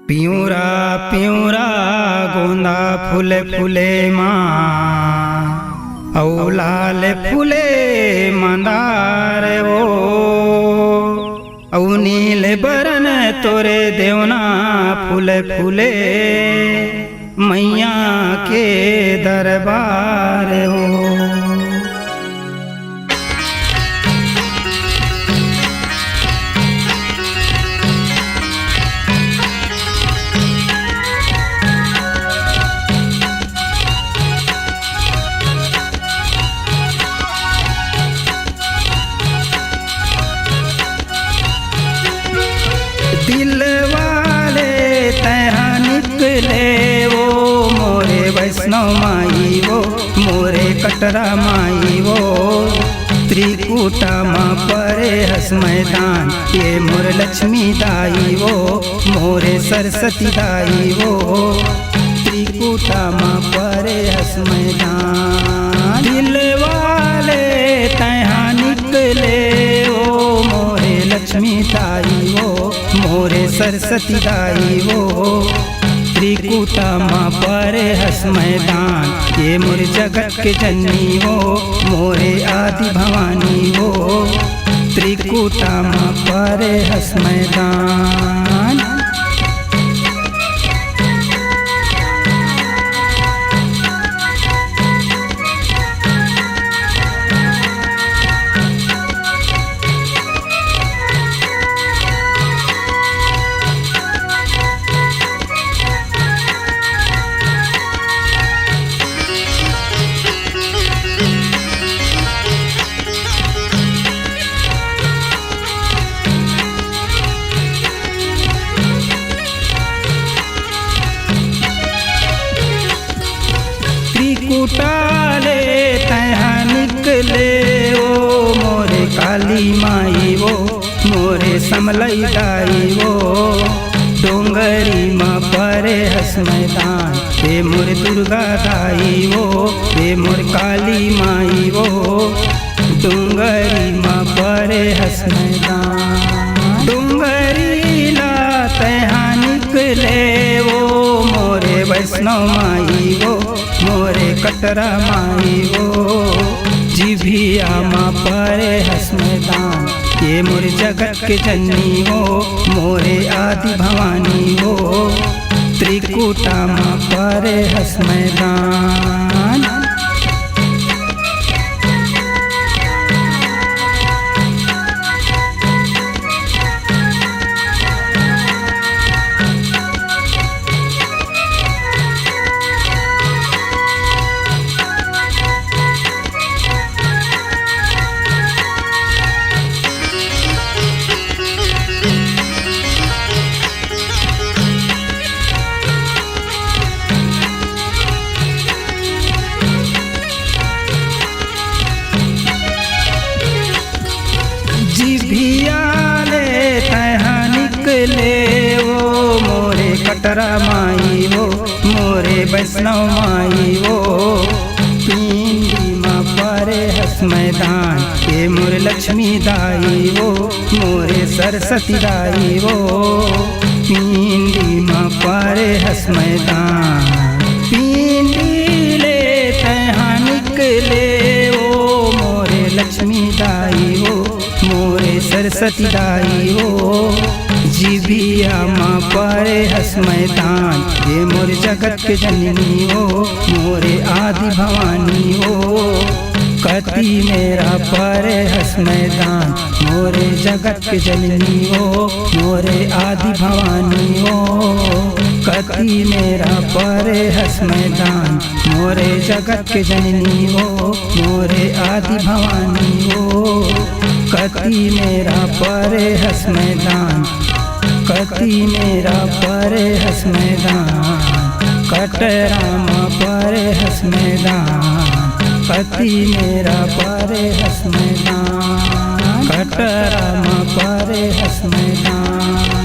पियूरा पियूरा गोंदा फूले फूले माँ औ लाल फूले मंदार वो औ नील बरन तोरे देवना फूले फूले मैया के दरबार हो। दिल वाले तैहा निकले वो मोरे वैष्णव माई वो मोरे कटरा माई वो त्रिकुटा माँ परे हस मैदान ये मोर लक्ष्मी दाई वो मोरे सरस्वती दाई वो त्रिकुटा माँ परे हस मैदान। दिल वाले तैहा निकले वो मोरे लक्ष्मी दाई वो मोरे सरस्वती दाई वो त्रिकुटा माँ परे हस मैदान ये मोर जगत के जननी वो मोरे आदि भवानी वो त्रिकुटा माँ परे हस मैदान। त्रिकुटाले तैहा निकले वो मोरे काली माई वो मोरे समलई दाई वो डोंगरी माँ परे हस मैदान हे मोर दुर्गा दाई वो हे मोर काली माई वो डोंगरी माँ परे हस मैदान। डोंगरी ला तैहा निकले वो मोरे वैष्णव माई वो मोरे कटरा माई वो जिभिया माँ परे हस मैदान ये मोरे जगत के जननी वो मोरे आदि भवानी वो त्रिकुटा माँ परे हस मैदान। जिभियाले तैहा निकले वो मोरे कटरा माई वो मोरे वैष्णव माई वो पिंडी माँ परे हस मैदान ये मोरे लक्ष्मी दाई वो मोरे सरस्वती दाई वो पिंडी माँ परे हस मैदान। पिंडी ले तैहा निकले वो मोरे लक्ष्मी दाई वो मोरे सरस्वती दाई वो जिभिया माँ परे हस मैदान ये मोर जगत के जननी वो मोरे आदि भवानी वो कति मेरा परे हस मैदान मोरे जगत के जननी वो मोरे आदि भवानी वो कति मेरा परे हस मैदान मोरे जगत के जननी वो मोरे आदि भवानी वो कति मेरा परे हस मैदान कति मेरा परे हस मैदान कटरा माँ परे हस मैदान कति मेरा परे हस मैदान कटरा माँ परे हस मैदान।